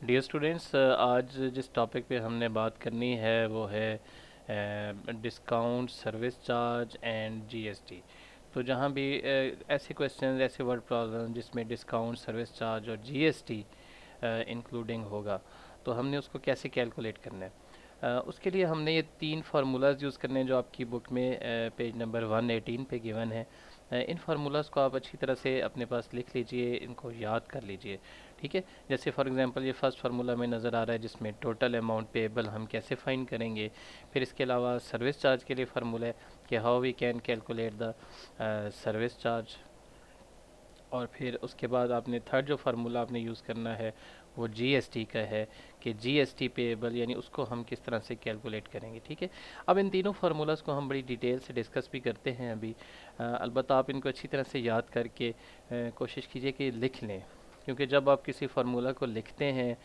Dear students, आज जिस topic पे हमने बात करनी है वो है discount, service charge and GST. तो जहाँ भी ऐसे क्वेश्चन, ऐसे वर्ड प्रॉब्लम जिसमें डिस्काउंट, सर्विस चार्ज और जीएसटी इंक्लूडिंग होगा, तो हमने उसको कैसे कैलकुलेट करना है। उसके लिए हमने ये तीन फार्मूलाज यूज़ करने हैं जो आपकी बुक में पेज नंबर 118 पे गिवन है। इन फार्मूलाज को आप अच्छी तरह से अपने पास लिख लीजिए, इनको याद कर लीजिए। ठीक है। जैसे फॉर एग्जांपल ये फर्स्ट फार्मूला में नज़र आ रहा है जिसमें टोटल अमाउंट पेएबल हम कैसे फाइंड करेंगे। फिर इसके अलावा सर्विस चार्ज के लिए फार्मूला है कि how we can calculate the service charge. और फिर उसके बाद आपने थर्ड जो फार्मूला आपने यूज़ करना है वो जीएसटी का है कि जीएसटी पेएबल यानी उसको हम किस तरह से कैलकुलेट करेंगे। ठीक है। अब इन तीनों फार्मूलाज को हम बड़ी डिटेल से डिस्कस भी करते हैं अभी। अलबत्ता आप इनको अच्छी तरह से याद करके कोशिश कीजिए कि लिख लें, क्योंकि जब आप किसी फार्मूला को लिखते हैं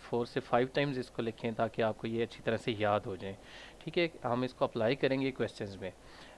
4 से 5 टाइम्स इसको लिखें ताकि आपको ये अच्छी तरह से याद हो जाए। ठीक है। हम इसको अप्लाई करेंगे क्वेश्चंस में।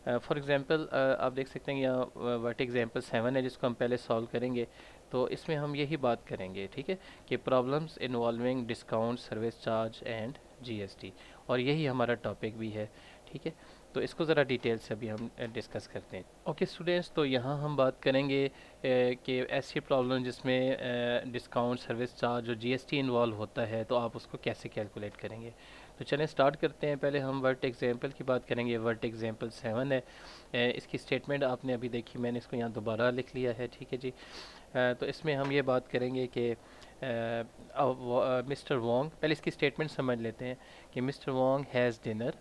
फॉर एग्जांपल आप देख सकते हैं यहाँ वर्ट एग्जांपल 7 है जिसको हम पहले सॉल्व करेंगे। तो इसमें हम यही बात करेंगे, ठीक है, कि problems involving discount, service charge and GST, और यही हमारा टॉपिक भी है। ठीक है। तो इसको ज़रा डिटेल से अभी हम डिस्कस करते हैं। ओके स्टूडेंट्स, तो यहाँ हम बात करेंगे कि ऐसी प्रॉब्लम जिसमें डिस्काउंट, सर्विस चार्ज और जीएसटी इन्वॉल्व होता है तो आप उसको कैसे कैलकुलेट करेंगे। तो चलें स्टार्ट करते हैं। पहले हम वर्ट एग्जांपल की बात करेंगे। वर्ट एग्जांपल 7 है। इसकी स्टेटमेंट आपने अभी देखी, मैंने इसको यहाँ दोबारा लिख लिया है। ठीक है जी। तो इसमें हम ये बात करेंगे कि मिस्टर वोंग, पहले इसकी स्टेटमेंट समझ लेते हैं कि mister Wong has dinner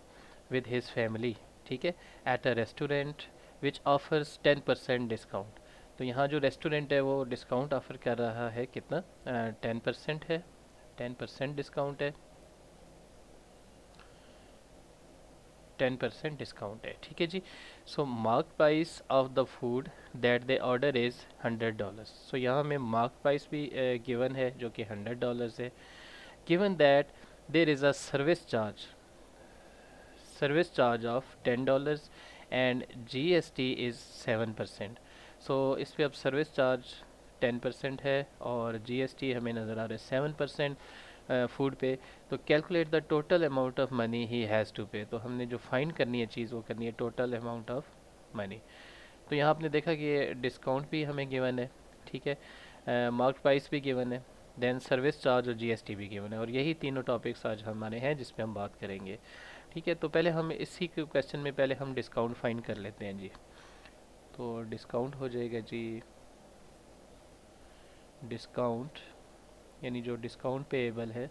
with his family, ठीक है, eight a restaurant which offers 10% discount. तो यहाँ जो रेस्टोरेंट है वो डिस्काउंट ऑफर कर रहा है, कितना, 10% है, 10% डिस्काउंट है, 10% डिस्काउंट है। ठीक है जी। So mark price of the food that they order is $100। So यहाँ हमें मार्क प्राइस भी गिवन है जो कि $100 है। Given that there is a service charge of $10 and GST is 7%। सो इस पे अब सर्विस चार्ज 10% है और जीएसटी हमें नज़र आ रहा है 7% फूड पे। तो calculate the total amount of money he has to pay. तो हमने जो फाइंड करनी है चीज़ वो करनी है टोटल अमाउंट ऑफ मनी। तो यहाँ आपने देखा कि ये डिस्काउंट भी हमें गिवन है, ठीक है, मार्क प्राइस भी गिवन है, देन सर्विस चार्ज और जीएसटी भी गिवन है, और यही तीनों टॉपिक्स आज हमारे हैं जिसमें हम बात करेंगे। ठीक है। तो पहले हम इसी क्वेश्चन में पहले हम डिस्काउंट फाइंड कर लेते हैं जी। तो डिस्काउंट हो जाएगा जी, डिस्काउंट यानी जो डिस्काउंट पेएबल है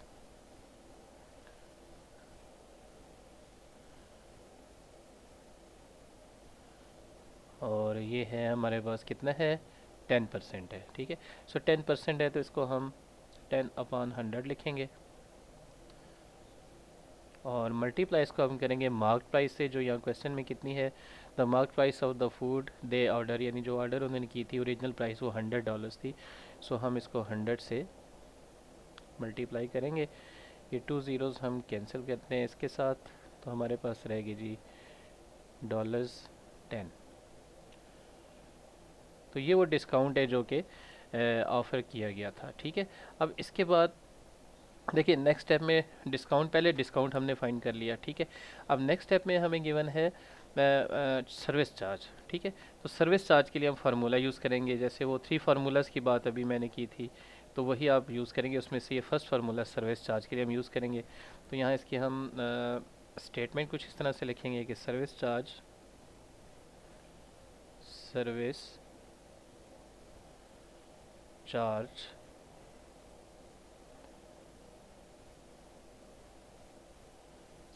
और ये है हमारे पास कितना है, 10% है। ठीक है। सो 10% है तो इसको हम 10/100 लिखेंगे और मल्टीप्लाई इसको हम करेंगे मार्क प्राइस से, जो यहाँ क्वेश्चन में कितनी है, the mark price of the food they order, यानी जो ऑर्डर उन्होंने की थी ओरिजिनल प्राइस वो $100 थी। सो हम इसको 100 से मल्टीप्लाई करेंगे। ये 2 ज़ीरोज़ हम कैंसिल करते हैं इसके साथ, तो हमारे पास रहेगी जी $10। तो ये वो डिस्काउंट है जो कि ऑफ़र किया गया था। ठीक है। अब इसके बाद देखिए नेक्स्ट स्टेप में डिस्काउंट, पहले डिस्काउंट हमने फाइंड कर लिया। ठीक है। अब नेक्स्ट स्टेप में हमें गिवन है सर्विस चार्ज। ठीक है। तो सर्विस चार्ज के लिए हम फार्मूला यूज़ करेंगे, जैसे वो 3 फार्मूलाज की बात अभी मैंने की थी तो वही आप यूज़ करेंगे। उसमें से ये फर्स्ट फार्मूला सर्विस चार्ज के लिए हम यूज़ करेंगे। तो यहाँ इसकी हम स्टेटमेंट कुछ इस तरह से लिखेंगे कि सर्विस चार्ज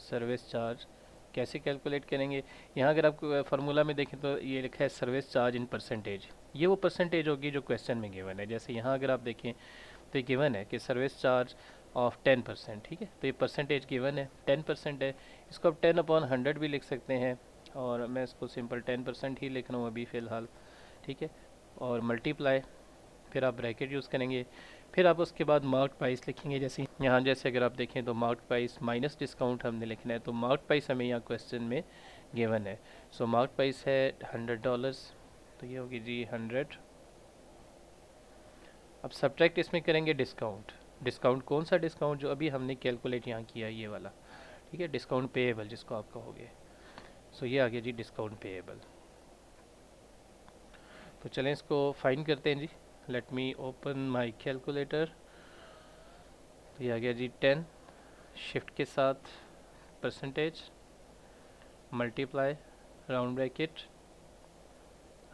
सर्विस चार्ज कैसे कैलकुलेट करेंगे। यहाँ अगर आपको फार्मूला में देखें तो ये लिखा है सर्विस चार्ज इन परसेंटेज, ये वो परसेंटेज होगी जो क्वेश्चन में गिवन है। जैसे यहाँ अगर आप देखें तो ये गिवन है कि सर्विस चार्ज ऑफ 10%। ठीक है। तो ये परसेंटेज गिवन है 10% है। इसको आप 10/100 भी लिख सकते हैं और मैं इसको सिंपल 10% ही लिख रहा हूँ अभी फ़िलहाल। ठीक है। और मल्टीप्लाई, फिर आप ब्रैकेट यूज़ करेंगे, फिर आप उसके बाद मार्क प्राइस लिखेंगे। जैसे यहाँ जैसे अगर आप देखें तो मार्क प्राइस माइनस डिस्काउंट हमने लिखना है, तो मार्क प्राइस हमें यहाँ क्वेश्चन में गिवन है। सो मार्क प्राइस है $100, तो ये होगी जी 100। अब सब्ट्रैक्ट इसमें करेंगे डिस्काउंट, डिस्काउंट कौन सा डिस्काउंट? जो अभी हमने कैलकुलेट यहाँ किया ये वाला, ठीक है, डिस्काउंट पेएबल जिसको आप कहोगे। सो ये आ गया जी डिस्काउंट पेएबल। तो चलें इसको फाइंड करते हैं जी। Let me open my calculator. तो ये आ गया जी 10, शिफ्ट के साथ percentage, multiply, round bracket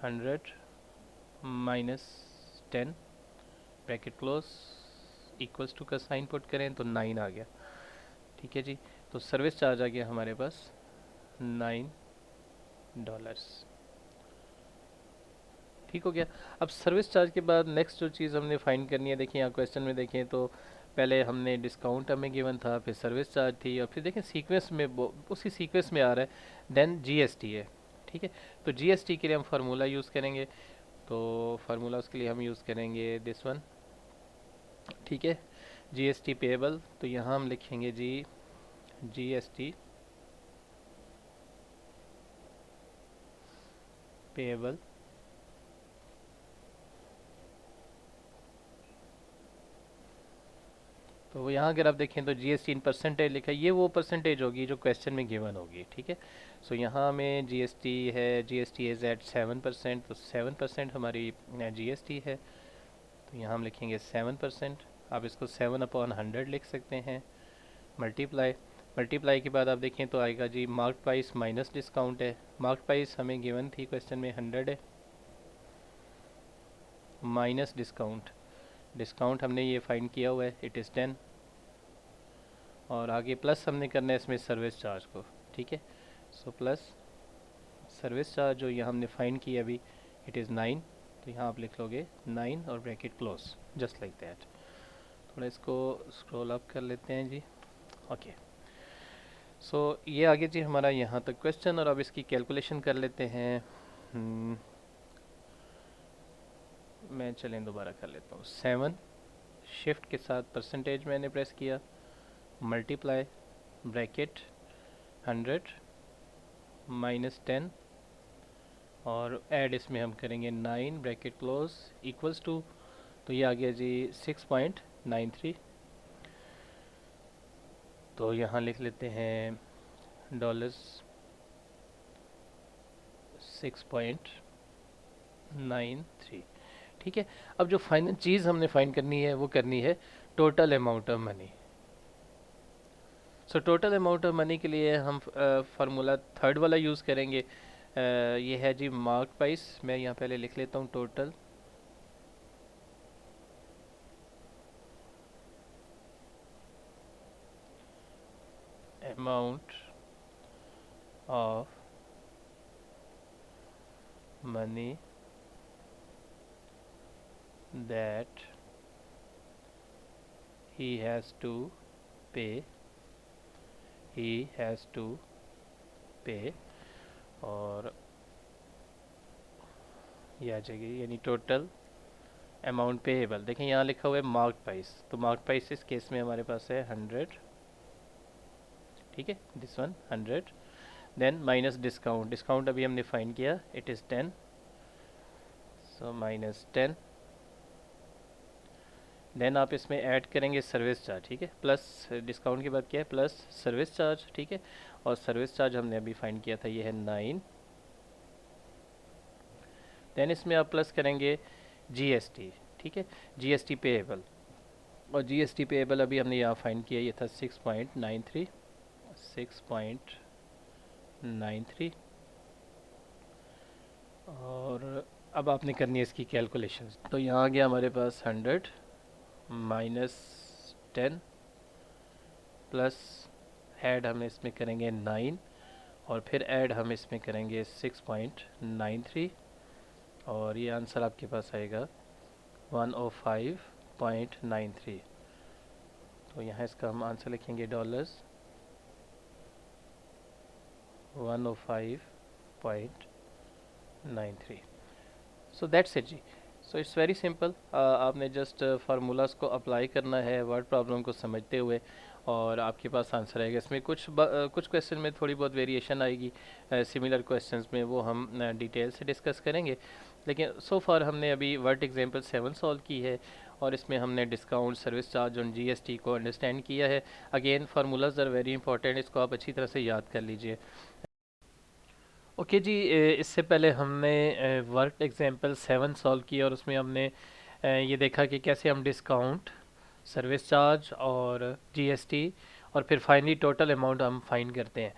100 minus 10 bracket close, equals to का साइन पुट करें तो 9 आ गया। ठीक है जी। तो सर्विस चार्ज आ गया हमारे पास $9। ठीक हो गया। अब सर्विस चार्ज के बाद नेक्स्ट जो चीज़ हमने फाइंड करनी है, देखिए यहाँ क्वेश्चन में देखें तो पहले हमने डिस्काउंट हमें गिवन था, फिर सर्विस चार्ज थी, और फिर देखें सीक्वेंस में उसी सीक्वेंस में आ रहा है देन जीएसटी है। ठीक है, तो जीएसटी के लिए हम फार्मूला यूज़ करेंगे। तो फार्मूला उसके लिए हम यूज़ करेंगे दिस वन। ठीक है, जीएसटी पेएबल। तो यहाँ हम लिखेंगे जी जीएसटी पेएबल तो यहाँ अगर आप देखें तो जीएसटी इन परसेंटेज लिखा है, ये वो परसेंटेज होगी जो क्वेश्चन में गिवन होगी। ठीक है, सो यहाँ में जीएसटी है, जीएसटी इज़ एट 7%, तो 7% हमारी जीएसटी है। तो यहाँ हम लिखेंगे 7%। आप इसको 7/100 लिख सकते हैं। मल्टीप्लाई, मल्टीप्लाई के बाद आप देखें तो आएगा जी मार्क प्राइस माइनस डिस्काउंट है। मार्क प्राइस हमें गिवन थी क्वेश्चन में 100 है, माइनस डिस्काउंट, डिस्काउंट हमने ये फाइंड किया हुआ है, इट इज़ 10, और आगे प्लस हमने करना है इसमें सर्विस चार्ज को। ठीक है, सो प्लस सर्विस चार्ज जो यहाँ हमने फाइंड किया अभी, इट इज़ 9। तो यहाँ आप लिख लोगे 9 और bracket close, just like that. थोड़ा इसको स्क्रॉल अप कर लेते हैं जी। ओके, सो ये आगे जी हमारा यहाँ तक क्वेश्चन, और अब इसकी कैलकुलेशन कर लेते हैं। मैं चलें दोबारा कर लेता हूँ। 7, शिफ्ट के साथ परसेंटेज मैंने प्रेस किया, मल्टीप्लाई, ब्रैकेट 100 माइनस 10, और ऐड इसमें हम करेंगे 9 ब्रैकेट क्लोज इक्वल्स टू, तो ये आ गया जी 6.93। तो यहाँ लिख लेते हैं डॉलर्स 6.93। ठीक है, अब जो फाइनल चीज़ हमने फाइंड करनी है वो करनी है total amount of money. So total amount of money के लिए हम फार्मूला थर्ड वाला यूज़ करेंगे। ये है जी मार्क प्राइस। मैं यहाँ पहले लिख लेता हूँ total amount of money that he has to pay, he has to pay, और ये आ जाएगी यानी टोटल अमाउंट पेएबल। देखें यहाँ लिखा हुआ है मार्क प्राइस, तो मार्क प्राइस इस केस में हमारे पास है 100। ठीक है, this one 100, then minus discount, discount अभी हमने फाइंड किया, it is 10, so minus 10, then आप इसमें ऐड करेंगे सर्विस चार्ज। ठीक है, प्लस डिस्काउंट के बाद क्या है, प्लस सर्विस चार्ज। ठीक है, और सर्विस चार्ज हमने अभी फाइंड किया था, ये है 9, देन इसमें आप प्लस करेंगे जीएसटी। ठीक है, जीएसटी पेएबल, और जीएसटी पेएबल अभी हमने यहाँ फाइंड किया, ये था 6.93, 6.93, और अब आपने करनी है इसकी कैलकुलेशन। तो यहाँ आ गया हमारे पास 100 माइनस 10 प्लस ऐड हम इसमें करेंगे 9, और फिर ऐड हम इसमें करेंगे 6.93, और ये आंसर आपके पास आएगा 105.93। तो यहाँ इसका हम आंसर लिखेंगे dollars 105.93। So that's it ji. So it's very simple. आपने जस्ट फार्मूलाज को अप्लाई करना है वर्ड प्रॉब्लम को समझते हुए, और आपके पास आंसर आएगा। इसमें कुछ क्वेश्चन में थोड़ी बहुत वेरिएशन आएगी सिमिलर क्वेश्चंस में, वो हम डिटेल से डिस्कस करेंगे। लेकिन सो फार हमने अभी वर्ड एग्जांपल 7 सॉल्व की है, और इसमें हमने डिस्काउंट, सर्विस चार्ज और जीएसटी को अंडरस्टैंड किया है। Again formulas are very important, इसको आप अच्छी तरह से याद कर लीजिए। ओके जी, इससे पहले हमने वर्क एग्जांपल 7 सॉल्व किया और उसमें हमने ये देखा कि कैसे हम डिस्काउंट, सर्विस चार्ज और जीएसटी और फिर फाइनली टोटल अमाउंट हम फाइंड करते हैं।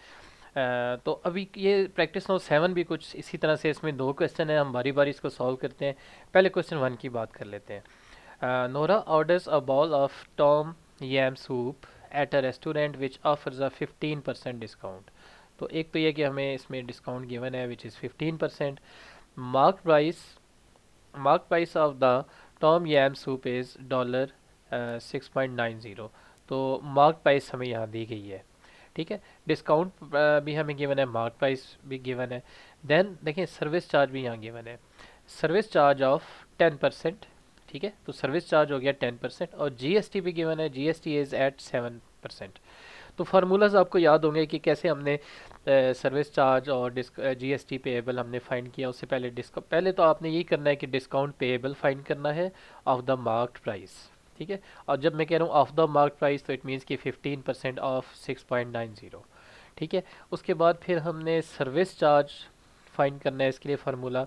तो अभी ये प्रैक्टिस नोट 7 भी कुछ इसी तरह से, इसमें 2 क्वेश्चन है, हम बारी बारी इसको सॉल्व करते हैं। पहले क्वेश्चन 1 की बात कर लेते हैं। Nora orders a bowl of tom yum soup at a restaurant which offers a 15% discount. तो एक तो ये कि हमें इसमें डिस्काउंट गिवन है which is 15%। Mark price mark price of the tom yum soup is dollar 6.90। तो मार्क प्राइस हमें यहाँ दी गई है, ठीक है। डिस्काउंट भी हमें गिवन है, मार्क प्राइस भी गिवन है। देन देखिए सर्विस चार्ज भी यहाँ गिवन है, सर्विस चार्ज ऑफ 10%, ठीक है। तो सर्विस चार्ज हो गया 10% और जीएसटी भी गिवन है, जीएसटी इज़ एट 7%। तो फार्मूलाज आपको याद होंगे कि कैसे हमने सर्विस चार्ज और जीएसटी पेएबल हमने फाइंड किया। उससे पहले पहले तो आपने यही करना है कि डिस्काउंट पेएबल फाइंड करना है ऑफ द मार्क्ड प्राइस, ठीक है। और जब मैं कह रहा हूँ ऑफ द मार्क प्राइस तो इट मीन्स कि 15% ऑफ 6.90, ठीक है। उसके बाद फिर हमने सर्विस चार्ज फाइंड करना है, इसके लिए फार्मूला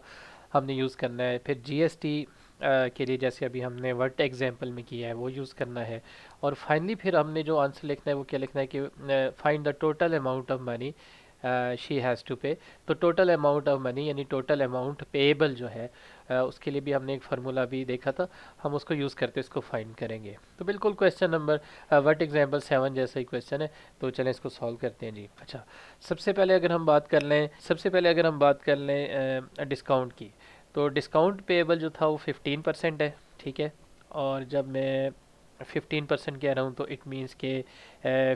हमने यूज़ करना है। फिर जीएसटी के लिए जैसे अभी हमने वर्ट एग्जांपल में किया है वो यूज़ करना है। और फाइनली फिर हमने जो आंसर लिखना है वो क्या लिखना है कि find the total amount of money she has to pay. तो टोटल अमाउंट ऑफ मनी यानी टोटल अमाउंट पेएबल जो है उसके लिए भी हमने एक फार्मूला भी देखा था, हम उसको यूज़ करते इसको फाइंड करेंगे। तो बिल्कुल क्वेश्चन नंबर वर्ट एग्जाम्पल 7 जैसा ही क्वेश्चन है, तो चलें इसको सॉल्व करते हैं जी। अच्छा, सबसे पहले अगर हम बात कर लें डिस्काउंट की, तो डिस्काउंट पेएबल जो था वो 15% है, ठीक है। और जब मैं 15% कह रहा हूँ तो इट मीन्स के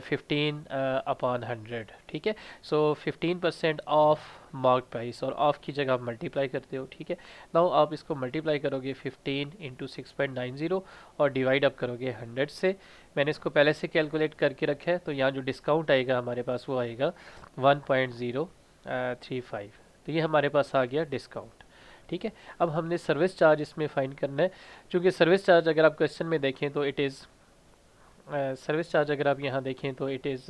15 अपॉन 100, ठीक है। सो 15% ऑफ मार्क प्राइस, और ऑफ की जगह आप मल्टीप्लाई करते हो, ठीक है। नाउ आप इसको मल्टीप्लाई करोगे 15 इंटू 6.90 और डिवाइड अप करोगे 100 से। मैंने इसको पहले से कैलकुलेट करके रखा है, तो यहाँ जो डिस्काउंट आएगा हमारे पास वो आएगा 1.035। तो ये हमारे पास आ गया डिस्काउंट, ठीक है। अब हमने सर्विस चार्ज इसमें फाइंड करना है, क्योंकि सर्विस चार्ज अगर आप क्वेश्चन में देखें तो इट इज़ सर्विस चार्ज अगर आप यहाँ देखें तो इट इज़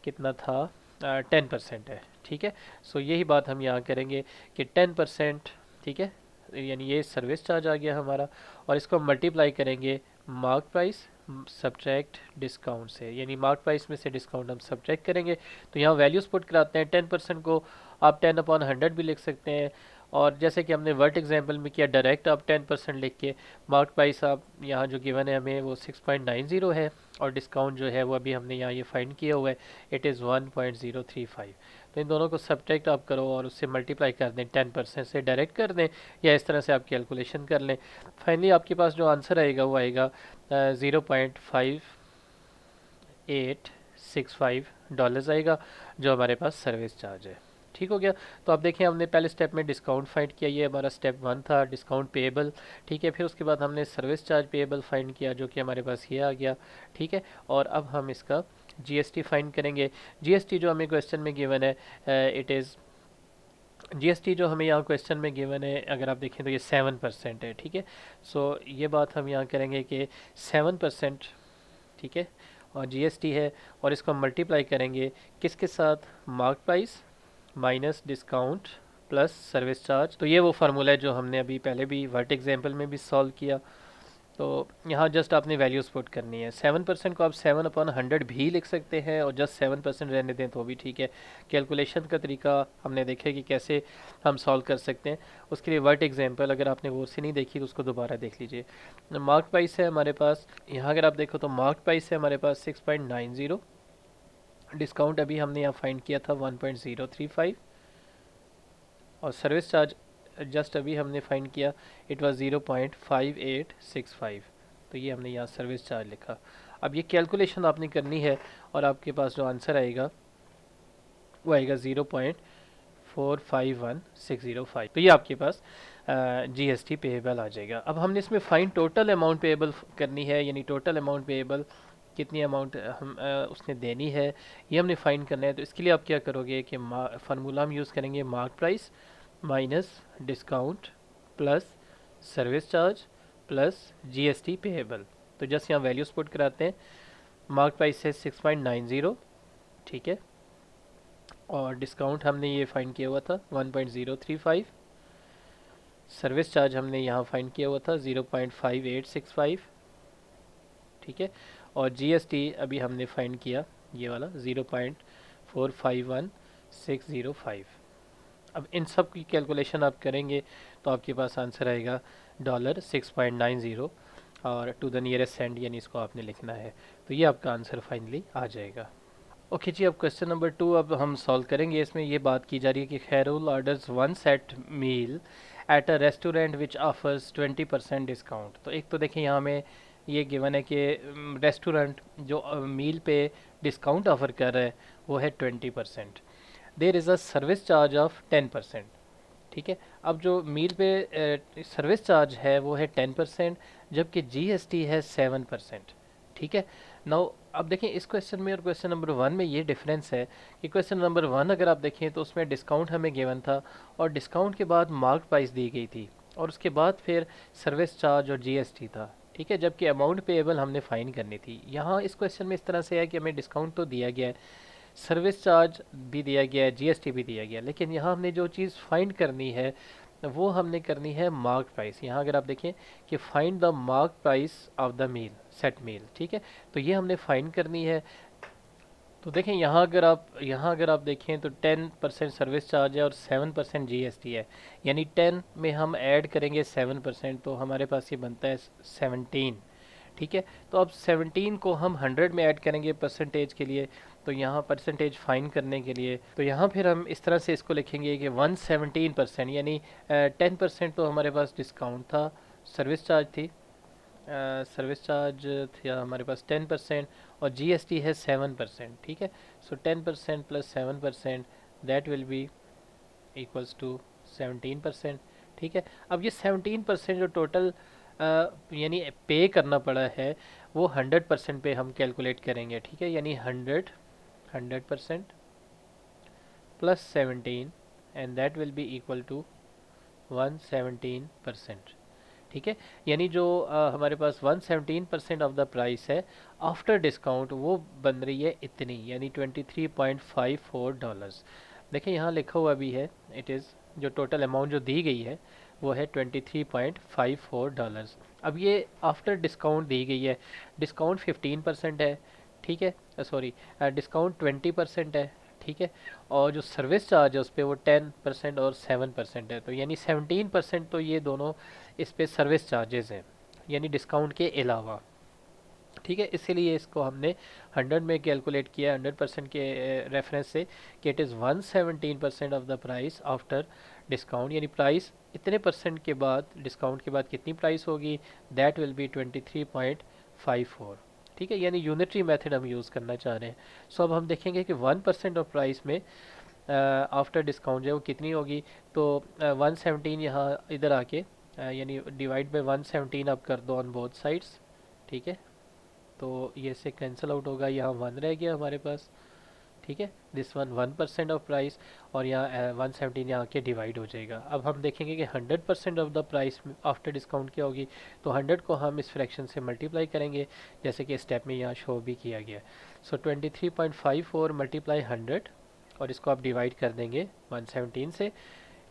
कितना था, 10% है, ठीक है। सो यही बात हम यहाँ करेंगे कि 10%, ठीक है, यानी ये सर्विस चार्ज आ गया हमारा, और इसको हम मल्टीप्लाई करेंगे मार्क प्राइस सब्ट्रैक्ट डिस्काउंट से, यानी मार्क प्राइस में से डिस्काउंट हम सब्ट्रैक्ट करेंगे। तो यहाँ वैल्यूज पुट कराते हैं, 10% को आप 10/100 भी लिख सकते हैं, और जैसे कि हमने वर्ट एग्जांपल में किया डायरेक्ट आप 10% लिख के मार्क प्राइस आप यहाँ जो गिवन है हमें वो 6.90 है, और डिस्काउंट जो है वो अभी हमने यहाँ ये फाइंड किया हुआ है, इट इज़ 1.035। तो इन दोनों को सब्ट्रैक्ट आप करो और उससे मल्टीप्लाई कर दें, 10% से डायरेक्ट कर दें या इस तरह से आप कैलकुलेशन कर लें। फाइनली आपके पास जो आंसर आएगा वो आएगा 0.5865 आएगा, जो हमारे पास सर्विस चार्ज है। ठीक हो गया। तो आप देखें हमने पहले स्टेप में डिस्काउंट फाइंड किया, ये हमारा स्टेप 1 था, डिस्काउंट पेएबल, ठीक है। फिर उसके बाद हमने सर्विस चार्ज पेएबल फाइंड किया जो कि हमारे पास ये आ गया, ठीक है। और अब हम इसका जीएसटी फाइंड करेंगे। जीएसटी जो हमें क्वेश्चन में गिवन है इट इज़ जीएसटी जो हमें यहाँ क्वेश्चन में गिवन है अगर आप देखें तो ये 7% है, ठीक है। सो ये बात हम यहाँ करेंगे कि 7%, ठीक है, और जीएसटी है, और इसको हम मल्टीप्लाई करेंगे किसके साथ, mark price minus discount plus service charge. तो ये वो फार्मूला है जो हमने अभी पहले भी वर्ट एग्जाम्पल में भी सॉल्व किया। तो यहाँ जस्ट आपने वैल्यूज़ पुट करनी है। 7% को आप 7/100 भी लिख सकते हैं और जस्ट 7% रहने दें तो भी ठीक है। कैलकुलेशन का तरीका हमने देखा कि कैसे हम सॉल्व कर सकते हैं, उसके लिए वर्ट एग्जाम्पल अगर आपने वो से नहीं देखी तो उसको दोबारा देख लीजिए। मार्क प्राइस है हमारे पास, यहाँ अगर आप देखो तो मार्क प्राइस है हमारे पास 6.90, डिस्काउंट अभी हमने यहाँ फाइंड किया था 1.035, और सर्विस चार्ज जस्ट अभी हमने फाइंड किया इट वाज 0.5865। तो ये हमने यहाँ सर्विस चार्ज लिखा। अब ये कैलकुलेशन आपने करनी है और आपके पास जो आंसर आएगा वो आएगा 0.451605। तो ये आपके पास जीएसटी पेएबल आ जाएगा। अब हमने इसमें फाइन टोटल अमाउंट पेएबल करनी है, यानी टोटल अमाउंट पेएबल कितनी अमाउंट हम उसने देनी है ये हमने फाइंड करना है। तो इसके लिए आप क्या करोगे कि फार्मूला हम यूज़ करेंगे mark price minus discount plus service charge plus GST payable. तो जस्ट यहाँ वैल्यूज पुट कराते हैं। मार्क प्राइस है 6.90, ठीक है, और डिस्काउंट हमने ये फाइंड किया हुआ था 1.035, सर्विस चार्ज हमने यहाँ फाइंड किया हुआ था 0.5865, ठीक है, और जीएसटी अभी हमने फाइंड किया ये वाला 0.451605। अब इन सब की कैलकुलेशन आप करेंगे तो आपके पास आंसर आएगा $6.90, और टू द नियरेस्ट सेंट यानी इसको आपने लिखना है। तो ये आपका आंसर फाइनली आ जाएगा। ओके जी, अब क्वेश्चन नंबर 2 अब हम सॉल्व करेंगे। इसमें ये बात की जा रही है कि Khairul orders one set meal at a restaurant which offers 20% discount. तो एक तो देखिए यहाँ में ये गिवन है कि रेस्टोरेंट जो मील पे डिस्काउंट ऑफर कर रहा है वो है 20%। There is a service charge of 10%, ठीक है। अब जो मील पे सर्विस चार्ज है वो है 10%, जबकि जीएसटी है 7%, ठीक है। नाउ अब देखें इस क्वेश्चन में और क्वेश्चन नंबर 1 में ये डिफरेंस है कि क्वेश्चन नंबर 1 अगर आप देखें तो उसमें डिस्काउंट हमें गिवन था और डिस्काउंट के बाद मार्क प्राइस दी गई थी और उसके बाद फिर सर्विस चार्ज और जीएसटी था, ठीक है, जबकि अमाउंट पेएबल हमने फाइन करनी थी। यहाँ इस क्वेश्चन में इस तरह से है कि हमें डिस्काउंट तो दिया गया है, सर्विस चार्ज भी दिया गया है, जीएसटी भी दिया गया है, लेकिन यहाँ हमने जो चीज़ फाइंड करनी है वो हमने करनी है मार्क प्राइस। यहाँ अगर आप देखें कि find the mark price of the meal set meal, ठीक है, तो ये हमने फाइंड करनी है। तो देखें यहाँ अगर आप देखें तो 10% सर्विस चार्ज है और 7% जीएसटी है, यानी 10 में हम ऐड करेंगे 7% तो हमारे पास ये बनता है 17, ठीक है। तो अब 17 को हम 100 में ऐड करेंगे परसेंटेज के लिए, तो यहाँ परसेंटेज फाइन करने के लिए तो यहाँ फिर हम इस तरह से इसको लिखेंगे कि 117%, यानी 10% तो हमारे पास डिस्काउंट था, सर्विस चार्ज थी, सर्विस चार्ज था हमारे पास 10% और जीएसटी है 7%, ठीक है। So 10% plus 7% that will be equals to 17%, ठीक है। अब ये 17% जो टोटल यानी पे करना पड़ा है वो 100% पे हम कैलकुलेट करेंगे, ठीक है, यानी 100% plus 17 and that will be equal to 117%, ठीक है। यानी जो हमारे पास 117% ऑफ द प्राइस है आफ्टर डिस्काउंट वो बन रही है इतनी, यानी $23.54। देखिए यहाँ लिखा हुआ भी है, इट इज़ जो टोटल अमाउंट जो दी गई है वो है $23.54। अब ये आफ्टर डिस्काउंट दी गई है, डिस्काउंट 15% है, ठीक है, सॉरी डिस्काउंट 20% है, ठीक है, और जो सर्विस चार्ज है उस पर वो 10% और 7% है, तो यानी 17% तो ये दोनों इस पे सर्विस चार्जेस हैं, यानी डिस्काउंट के अलावा, ठीक है। इसीलिए इसको हमने 100 में कैलकुलेट किया 100% के रेफरेंस से कि it is 117% of the price after discount, यानी प्राइस इतने परसेंट के बाद डिस्काउंट के बाद कितनी प्राइस होगी, दैट विल बी 23.54, ठीक है, यानी यूनिटरी मेथड हम यूज़ करना चाह रहे हैं। सो अब हम देखेंगे कि 1% ऑफ प्राइस में आफ्टर डिस्काउंट जो है वो कितनी होगी। तो 117 यहाँ इधर आके यानी डिवाइड बाई 117 आप कर दो ऑन बोथ साइड्स, ठीक है, तो ये से कैंसिल आउट होगा, यहाँ 1 रह गया हमारे पास, ठीक है, दिस 1% ऑफ प्राइस, और यहाँ 117 यहाँ के डिवाइड हो जाएगा। अब हम देखेंगे कि 100% of the price after discount क्या होगी, तो 100 को हम इस फ्रैक्शन से मल्टीप्लाई करेंगे जैसे कि स्टेप में यहाँ शो भी किया गया। सो 23.54 मल्टीप्लाई 100 और इसको आप डिवाइड कर देंगे 117 से।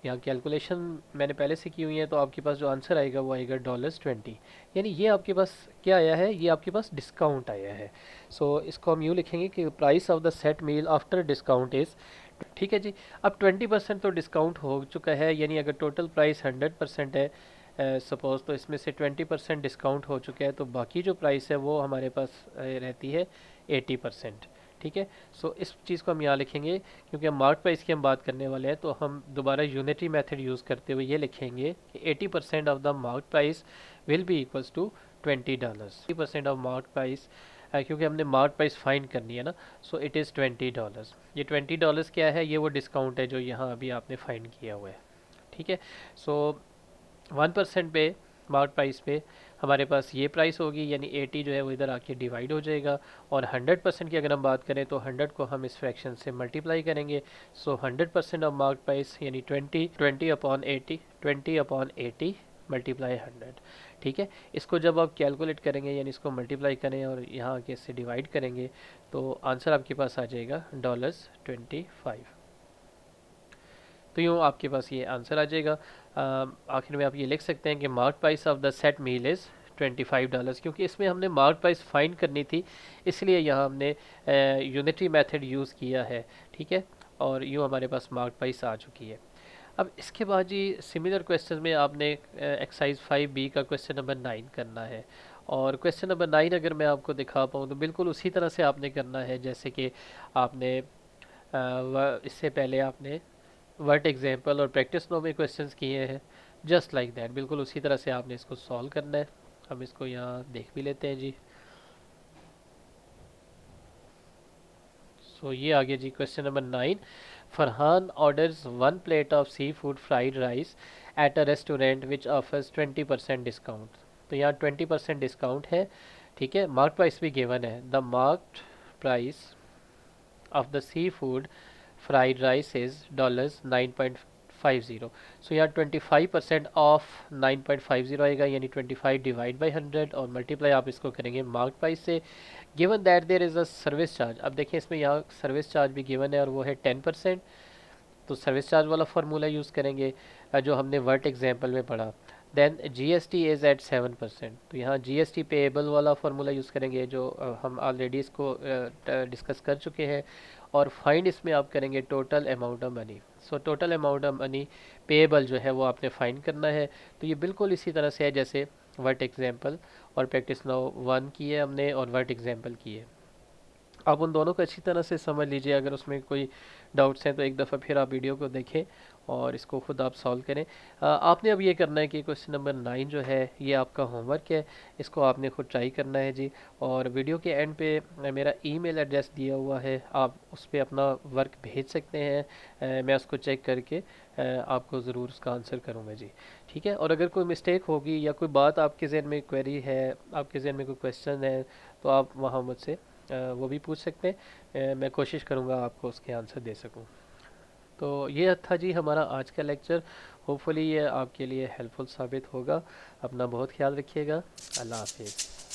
यहाँ कैलकुलेशन मैंने पहले से की हुई है, तो आपके पास जो आंसर आएगा वो आएगा $20, यानी ये आपके पास क्या आया है, ये आपके पास डिस्काउंट आया है। सो इसको हम यूँ लिखेंगे कि price of the set meal after discount is, ठीक है जी। अब 20% तो डिस्काउंट हो चुका है, यानी अगर टोटल प्राइस 100% है सपोज़, तो इसमें से 20% डिस्काउंट हो चुका है, तो बाकी जो प्राइस है वो हमारे पास रहती है 80%, ठीक है। सो इस चीज़ को हम यहाँ लिखेंगे क्योंकि हम मार्क प्राइस की हम बात करने वाले हैं, तो हम दोबारा यूनिटरी मेथड यूज़ करते हुए ये लिखेंगे कि 80% of the mark price will be equals to $20। 80% of mark price क्योंकि हमने मार्क प्राइस फाइंड करनी है ना, सो इट इज़ $20। ये $20 क्या है, ये वो डिस्काउंट है जो यहाँ अभी आपने फाइंड किया हुआ है, ठीक है। सो 1% पे मार्क प्राइस पे हमारे पास ये प्राइस होगी, यानी 80 जो है वो इधर आके डिवाइड हो जाएगा, और 100% की अगर हम बात करें तो 100 को हम इस फ्रैक्शन से मल्टीप्लाई करेंगे। सो 100% ऑफ मार्क प्राइस यानी 20 अपॉन 80 मल्टीप्लाई 100, ठीक है। इसको जब आप कैलकुलेट करेंगे यानी इसको मल्टीप्लाई करें और यहाँ आके इससे डिवाइड करेंगे तो आंसर आपके पास आ जाएगा $25। तो यूँ आपके पास ये आंसर आ जाएगा। आखिर में आप ये लिख सकते हैं कि mark price of the set meal is $25, क्योंकि इसमें हमने मार्क प्राइस फाइंड करनी थी, इसलिए यहाँ हमने यूनिटरी मेथड यूज़ किया है, ठीक है। और यूँ हमारे पास मार्क प्राइस आ चुकी है। अब इसके बाद जी सिमिलर क्वेश्चन में आपने एक्सरसाइज 5B का क्वेश्चन नंबर 9 करना है। और क्वेश्चन नंबर 9 अगर मैं आपको दिखा पाऊँ तो बिल्कुल उसी तरह से आपने करना है जैसे कि आपने इससे पहले आपने वर्ड एग्जाम्पल और प्रैक्टिस नो में क्वेश्चंस किए हैं, जस्ट लाइक दैट बिल्कुल उसी तरह से आपने इसको सॉल्व करना है। हम इसको यहाँ देख भी लेते हैं जी। सो ये आ गया जी question number 9। Farhan orders 1 plate of seafood fried rice at a restaurant which offers 20% discount. तो यहाँ 20% डिस्काउंट है, ठीक है। मार्क प्राइस भी गिवन है, the marked price of the seafood fried rice is $9.50। सो यहाँ 25% ऑफ 9.50 आएगा, यानी 25 डिवाइड बाई 100 और मल्टीप्लाई आप इसको करेंगे मार्क प्राइस से। Given that there is a service charge. अब देखिए इसमें यहाँ सर्विस चार्ज भी गिवन है और वो है 10%। तो सर्विस चार्ज वाला फार्मूला यूज़ करेंगे जो हमने वर्ट एग्जाम्पल में पढ़ा। Then GST is at 7%। तो यहाँ जीएसटी पेएबल वाला फार्मूला यूज़ करेंगे जो हम ऑलरेडी इसको डिस्कस कर चुके हैं। और फाइंड इसमें आप करेंगे total amount of money. So total amount of money payable जो है वो आपने फाइंड करना है। तो ये बिल्कुल इसी तरह से है जैसे वर्ट एग्जाम्पल और प्रैक्टिस नाउ 1 की है हमने और वर्ट एग्जाम्पल की है। आप उन दोनों को अच्छी तरह से समझ लीजिए। अगर उसमें कोई डाउट्स हैं तो एक दफ़ा फिर आप वीडियो को देखें और इसको खुद आप सॉल्व करें। आपने अब ये करना है कि क्वेश्चन नंबर 9 जो है ये आपका होमवर्क है, इसको आपने खुद ट्राई करना है जी। और वीडियो के एंड पे मेरा ईमेल एड्रेस दिया हुआ है, आप उस पर अपना वर्क भेज सकते हैं। मैं उसको चेक करके आपको ज़रूर उसका आंसर करूँगा जी, ठीक है। और अगर कोई मिस्टेक होगी या कोई बात आपके जहन में क्वेरी है, आपके जहन में कोई क्वेश्चन है, तो आप वहाँ मुझसे वो भी पूछ सकते हैं। मैं कोशिश करूँगा आपको उसके आंसर दे सकूँ। तो ये था जी हमारा आज का लेक्चर। होपफुली ये आपके लिए हेल्पफुल साबित होगा। अपना बहुत ख्याल रखिएगा। अल्लाह हाफिज़।